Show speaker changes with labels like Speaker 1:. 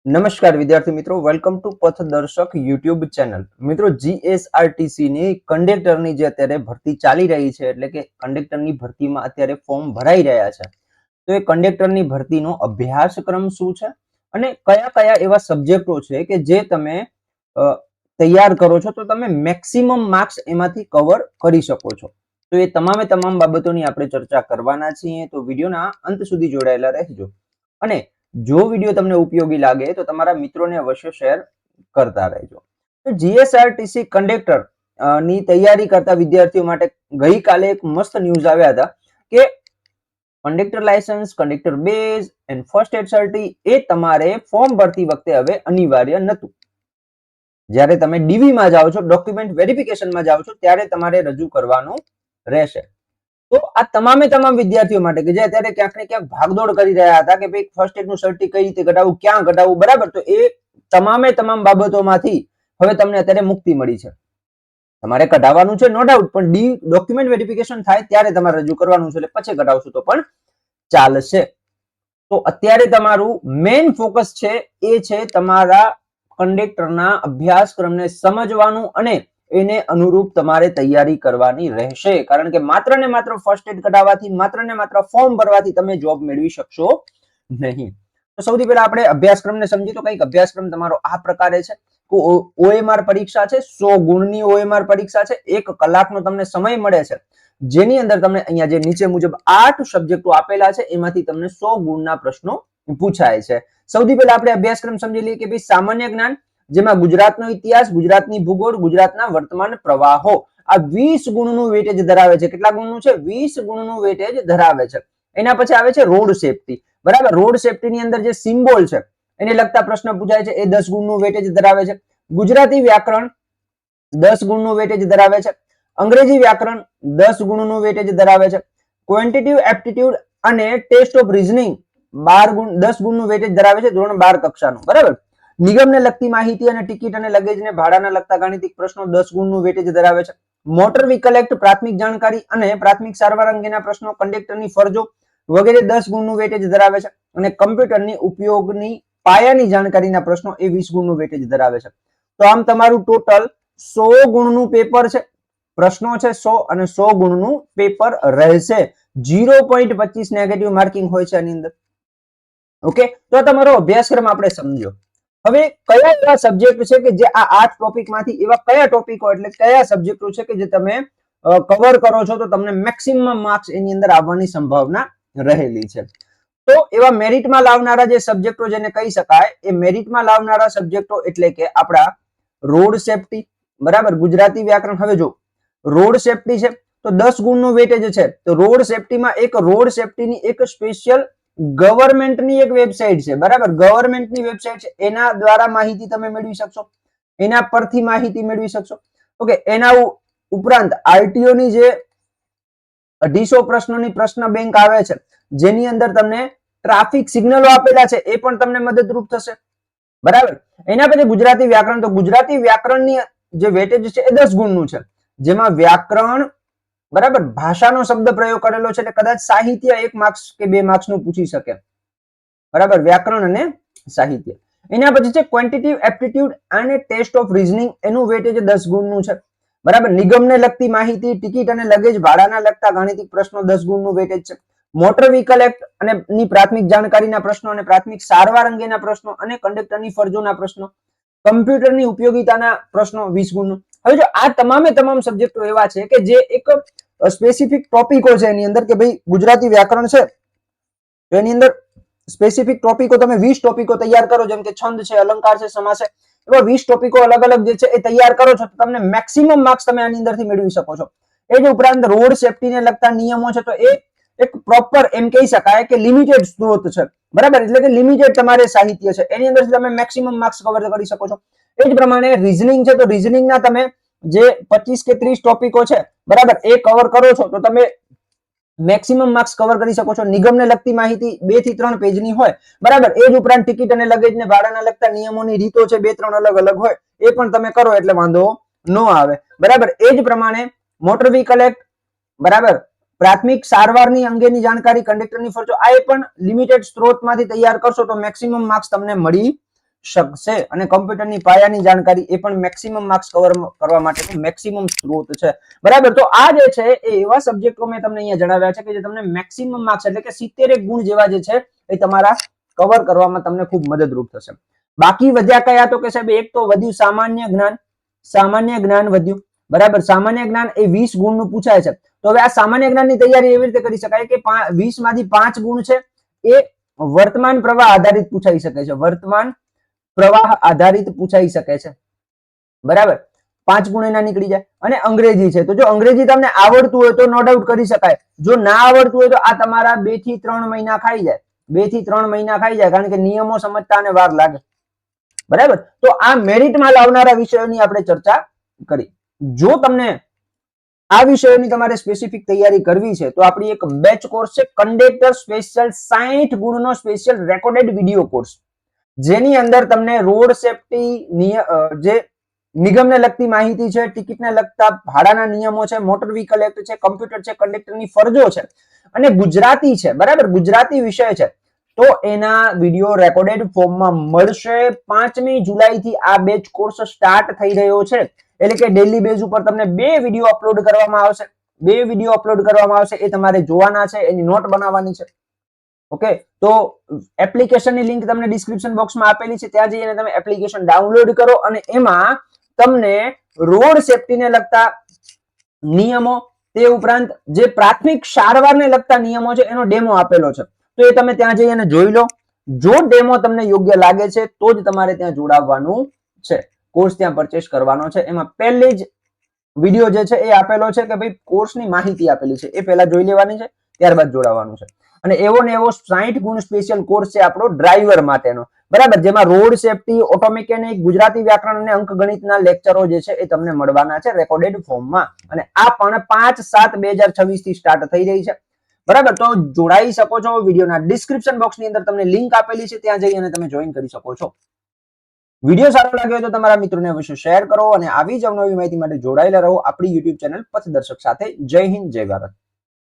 Speaker 1: નમસ્કાર વિદ્યાર્થી મિત્રો, વેલકમ ટુ પથદર્શક યુટ્યુબ ચેનલ. મિત્રો, જીએસઆરટીસી ની કંડક્ટરની જે અત્યારે ભરતી ચાલી રહી છે, એટલે કે કંડક્ટરની ભરતીમાં અત્યારે ફોર્મ ભરાઈ રહ્યા છે. તો એ કંડક્ટરની ભરતીનો અભ્યાસક્રમ શું છે અને કયા કયા એવા સબ્જેક્ટો છે કે જે તમે તૈયાર કરો છો તો તમે મેક્સિમમ માર્ક્સ એમાંથી કવર કરી શકો છો. તો એ તમામે તમામ બાબતોની આપણે ચર્ચા કરવાના છીએ. તો વિડીયોના અંત સુધી જોડાયેલા રહેજો. અને જો વિડીયો તમને ઉપયોગી લાગે તો તમારા મિત્રોને અવશ્ય શેર કરતા રહેજો. તો જીએસઆરટીસી કંડક્ટર ની તૈયારી કરતા વિદ્યાર્થીઓ માટે ગઈકાલે એક મસ્ત ન્યૂઝ આવ્યા હતા કે conductor licence, conductor badge and first aid certi એ તમારે ફોર્મ ભરતી વખતે હવે અનિવાર્ય નહોતું. જ્યારે તમે ડીવી માં જાઓ છો, ડોક્યુમેન્ટ વેરિફિકેશનમાં જાઓ છો, ત્યારે તમારે રજૂ કરવાનું રહેશે. તો આ તમામે તમામ વિદ્યાર્થીઓ માટે કે જે અત્યારે ક્યાંક ને ક્યાંક ભાગદોડ કરી રહ્યા હતા કે ભાઈ ફર્સ્ટ એડ નું સર્ટી કઈ રીતે કઢાવવું, ક્યાં કઢાવવું, બરાબર, તો એ તમામે તમામ બાબતોમાંથી હવે તમને અત્યારે મુક્તિ મળી છે. તમારે કઢાવવાનું છે નો ડાઉટ, પણ ડોક્યુમેન્ટ વેરિફિકેશન થાય ત્યારે તમારે રજૂ કરવાનું છે, એટલે પછી કઢાવશો તો પણ ચાલશે. તો અત્યારે તમારું મેઇન ફોકસ છે એ છે તમારા કંડક્ટરના અભ્યાસક્રમને સમજવાનું અને એને અનુરૂપ તમારે તૈયારી કરવાની રહેશે. કારણ કે માત્ર ને માત્ર ફર્સ્ટ એડ કઢાવવાથી, માત્ર ને માત્ર ફોર્મ ભરવાથી તમે જોબ મેળવી શકશો નહીં. તો સૌથી પહેલા આપણે અભ્યાસક્રમને સમજીએ. તો કંઈક અભ્યાસક્રમ તમારો આ પ્રકારે છે. ઓએમઆર પરીક્ષા છે, 100 ગુણની ઓએમઆર પરીક્ષા છે. 1 કલાકનો તમને સમય મળે છે, જેની અંદર તમને અહીંયા જે નીચે મુજબ 8 સબ્જેક્ટો આપેલા છે એમાંથી તમને 100 ગુણના પ્રશ્નો પૂછાય છે. સૌથી પહેલા આપણે અભ્યાસક્રમ સમજી લઈએ કે ભાઈ સામાન્ય જ્ઞાન, જેમાં ગુજરાતનો ઇતિહાસ, ગુજરાતની ભૂગોળ, ગુજરાતના વર્તમાન પ્રવાહો, આ 20 ગુણનું વેટેજ ધરાવે છે. કેટલા ગુણનું છે? 20 ગુણનું વેટેજ ધરાવે છે. એના પછી આવે છે રોડ સેફટી, બરાબર. રોડ સેફટી ની અંદર જે સિમ્બોલ છે એને લગતા પ્રશ્ન પૂછાય છે, એ 10 ગુણનું વેટેજ ધરાવે છે. ગુજરાતી વ્યાકરણ 10 ગુણનું વેટેજ ધરાવે છે. અંગ્રેજી વ્યાકરણ 10 ગુણનું વેટેજ ધરાવે છે. ક્વોન્ટિટિવ એપ્ટિટ્યુડ અને ટેસ્ટ ઓફ રીઝનિંગ 10 ગુણનું વેટેજ ધરાવે છે, ધોરણ 12 કક્ષાનું, બરાબર. નિગમને લગતી માહિતી અને ટિકિટ અને લગેજને ભાડાના લગતા ગાણિતિક પ્રશ્નો 10 ગુણનું વેટેજ ધરાવે છે. મોટર વ્હીકલ એક્ટ, પ્રાથમિક જાણકારી અને પ્રાથમિક સારવાર અંગેના પ્રશ્નો, કંડક્ટરની ફરજો વગેરે 10 ગુણનું વેટેજ ધરાવે છે. અને કમ્પ્યુટરની ઉપયોગની પાયાની જાણકારીના પ્રશ્નો એ 20 ગુણનું વેટેજ ધરાવે છે. તો આમ તમારું ટોટલ 100 ગુણનું પેપર છે. પ્રશ્નો છે 100 અને 100 ગુણનું પેપર રહેશે. 0.25 નેગેટિવ માર્કિંગ હોય છે આની અંદર. ઓકે, તો તમારો અભ્યાસક્રમ આપણે સમજો. હવે કયા એવા સબ્જેક્ટ છે કે જે આ 8 ટોપિકમાંથી એવા કયા ટોપિકો એટલે કયા સબ્જેક્ટો છે કે જે તમે કવર કરો છો તો તમને મેક્સિમમ માર્ક્સ એની અંદર આવવાની સંભાવના રહેલી છે. તો એવા મેરિટમાં લાવનારા જે સબ્જેક્ટો જેને કહી શકાય, એ મેરિટમાં લાવનારા સબ્જેક્ટો એટલે કે આપણા રોડ સેફટી, બરાબર. ગુજરાતી વ્યાકરણ, હવે જો રોડ સેફટી છે તો 10 ગુણનું વેટેજ છે. તો રોડ સેફટીમાં એક રોડ સેફટીની એક સ્પેશિયલ ગવર્મેન્ટની એક વેબસાઇટ છે, બરાબર. ગવર્મેન્ટની વેબસાઇટ છે, એના દ્વારા માહિતી તમે મેળવી શકશો, એના પરથી માહિતી મેળવી શકશો. ઓકે, એના ઉપરાંત આરટીઓ ની જે 250 પ્રશ્નોની પ્રશ્ન બેંક આવે છે, જેની અંદર તમને ટ્રાફિક સિગ્નલો આપેલા છે, એ પણ તમને મદદરૂપ થશે, બરાબર. એના પછી ગુજરાતી વ્યાકરણ, તો ગુજરાતી વ્યાકરણની જે વેટેજ છે એ 10 ગુણનું છે, જેમાં વ્યાકરણ, બરાબર, ભાષાનો શબ્દ પ્રયોગ કરેલો છે એટલે કદાચ સાહિત્ય 1 માર્ક્સ કે 2 માર્ક્સ નું પૂછી શકે, બરાબર. વ્યાકરણ અને સાહિત્ય. એના પછી છે ક્વોન્ટિટિવ એપ્ટિટ્યુડ અને ટેસ્ટ ઓફ રીઝનિંગ, એનું વેટેજ 10 ગુણનું છે, બરાબર. નિગમને લગતી માહિતી, ટિકિટ અને લગેજ ભાડાના લગતા ગાણિતિક પ્રશ્નો 10 ગુણનું વેટેજ છે. મોટર વ્હીકલ એક્ટ અને ની પ્રાથમિક જાણકારીના પ્રશ્નો અને પ્રાથમિક સારવાર અંગેના પ્રશ્નો અને કંડક્ટરની ફરજોના પ્રશ્નો, કમ્પ્યુટરની ઉપયોગિતાના પ્રશ્નો 20 ગુણનું. હવે જો આ તમામે તમામ સબ્જેક્ટો એવા છે કે જે એક સ્પેસિફિક ટોપિકો છે એની અંદર, કે ભાઈ ગુજરાતી વ્યાકરણ છે તો એની અંદર સ્પેસિફિક ટોપિકો, તમે 20 ટોપિકો તૈયાર કરો, જેમ કે છંદ છે, અલંકાર છે, સમાસ છે, એવા 20 ટોપિકો અલગ અલગ જે છે એ તૈયાર કરો છો તો તમને મેક્સિમમ માર્ક્સ તમે આની અંદરથી મેળવી શકો છો. એ જ ઉપરાંત રોડ સેફટીને લગતા નિયમો છે, તો એ એક પ્રોપર એમ કહી શકાય કે લિમિટેડ સ્ત્રોત છે, બરાબર. એટલે કે લિમિટેડ તમારે સાહિત્ય છે, એની અંદરથી તમે મેક્સિમમ માર્ક્સ કવર કરી શકો છો. એ જ પ્રમાણે રીઝનિંગ છે, તો રીઝનિંગના તમે જે 25 કે 30 ટોપિકો છે, બરાબર, એ કવર કરો છો તો તમે મેક્સિમમ માર્ક્સ કવર કરી શકો છો. નિગમને લગતી માહિતી 2 થી 3 પેજની હોય, બરાબર. એ જ ઉપરાંત ટિકિટ અને લગેજને ભાડાના લગતા નિયમોની રીતો છે, 2-3 અલગ અલગ હોય, એ પણ તમે કરો એટલે વાંધો ન આવે, બરાબર. એ જ પ્રમાણે મોટર વ્હીકલ એક્ટ, બરાબર, પ્રાથમિક સારવારની અંગેની જાણકારી, કંડક્ટરની ફરજો, આ પણ લિમિટેડ સ્ત્રોતમાંથી તૈયાર કરશો તો મેક્સિમમ માર્ક્સ તમને મળી શકશે અને કમ્પ્યુટરની પાયાની જાણકારી એ પણ મેક્સિમમ માર્ક્સ કવર કરવા માટે મેક્સિમમ સ્ત્રોત છે, બરાબર. તો આ જે છે એ એવા સબ્જેક્ટો મેં તમને અહીંયા જણાવ્યા છે કે જે તમને મેક્સિમમ માર્ક્સ એટલે કે 70 ગુણ જેવા જે છે એ તમારા કવર કરવામાં તમને ખૂબ મદદરૂપ થશે. બાકી વધ્યા કયા? તો કે સાહેબ એક તો વધ્યું સામાન્ય જ્ઞાન. સામાન્ય જ્ઞાન વધ્યું, બરાબર. સામાન્ય જ્ઞાન એ 20 ગુણનું પૂછાય છે. તો હવે આ સામાન્ય જ્ઞાનની તૈયારી એવી રીતે કરી શકાય કે 20 માંથી 5 ગુણ છે એ વર્તમાન પ્રવાહ આધારિત પૂછાઈ શકે છે. વર્તમાન પ્રવાહ આધારિત પૂછાઈ શકે છે, બરાબર. 5 ગુણ એના નીકળી જાય. અને અંગ્રેજી છે, તો જો અંગ્રેજી તમને આવડતું હોય તો નો ડાઉટ કરી શકાય. જો ના આવડતું હોય તો આ તમારા 2 થી 3 મહિના ખાઈ જાય. 2 થી 3 મહિના ખાઈ જાય, કારણ કે નિયમો સમજતા અને વાર લાગે, બરાબર. તો આ મેરિટમાં લાવનારા વિષયોની આપણે ચર્ચા કરી. જો તમને આ વિષયોની તમારે સ્પેસિફિક તૈયારી કરવી છે તો આપણી એક બેચ કોર્સ છે, કંડક્ટર સ્પેશિયલ 60 ગુણનો સ્પેશિયલ રેકોર્ડેડ વિડિયો કોર્સ, જેની અંદર તમને રોડ સેફટી જે નિગમને લગતી માહિતી છે, ટિકિટને લગતા ભાડાના નિયમો છે, મોટર વ્હીકલ એક્ટ છે, કમ્પ્યુટર છે, કંડક્ટરની ફરજો છે અને ગુજરાતી છે, બરાબર. ગુજરાતી વિષય છે તો એના વિડિયો રેકોર્ડેડ ફોર્મમાં મળશે. 5મી જુલાઈથી આ બેચ કોર્સ સ્ટાર્ટ થઈ રહ્યો છે, એટલે કે ડેલી બેઝ ઉપર તમને 2 વિડિયો અપલોડ કરવામાં આવશે. 2 વિડિયો અપલોડ કરવામાં આવશે, એ તમારે જોવાના છે, એની નોટ બનાવવાની છે. ઓકે, તો એપ્લિકેશનની લિંક તમને ડિસ્ક્રિપ્શન બોક્સમાં આપેલી છે, ત્યાં જઈને તમે એપ્લિકેશન ડાઉનલોડ કરો અને એમાં તમને રોડ સેફટીને લગતા નિયમો, તે ઉપરાંત જે પ્રાથમિક સારવારને લગતા નિયમો છે એનો ડેમો આપેલો છે. તો એ તમે ત્યાં જઈને જોઈ લો. જો ડેમો તમને યોગ્ય લાગે છે તો જ તમારે ત્યાં જોડાવવાનું છે, કોર્સ ત્યાં પરચેસ કરવાનો છે. એમાં પહેલી જ વિડિયો જે છે એ આપેલો છે કે ભાઈ કોર્સની માહિતી આપેલી છે, એ પહેલા જોઈ લેવાની છે, ત્યારબાદ જોડાવાનું છે. અને એવો ને એવો 60 ગુણ સ્પેશિયલ કોર્સ છે આપણો ડ્રાઈવર માટેનો, બરાબર, જેમાં road safety, auto mechanic, Gujarati વ્યાકરણ અને અંકગણિતના લેક્ચરો જે છે એ તમને મળવાના છે રેકોર્ડેડ ફોર્મમાં. અને આ પણ 5/7/2026 થી સ્ટાર્ટ થઈ રહી છે, બરાબર. તો જોડાઈ શકો છો. વિડીયોના ડિસ્ક્રિપ્શન બોક્સની અંદર તમને લિંક આપેલી છે, ત્યાં જઈ અને તમે જોઈન કરી શકો છો. વિડીયો સારો લાગ્યો તો તમારા મિત્રોને અવશ્ય શેર કરો અને આવી જ અવનવી માહિતી માટે જોડાયેલા રહો આપણી YouTube ચેનલ પથદર્શક સાથે. જય હિન્દ, જય ભારત.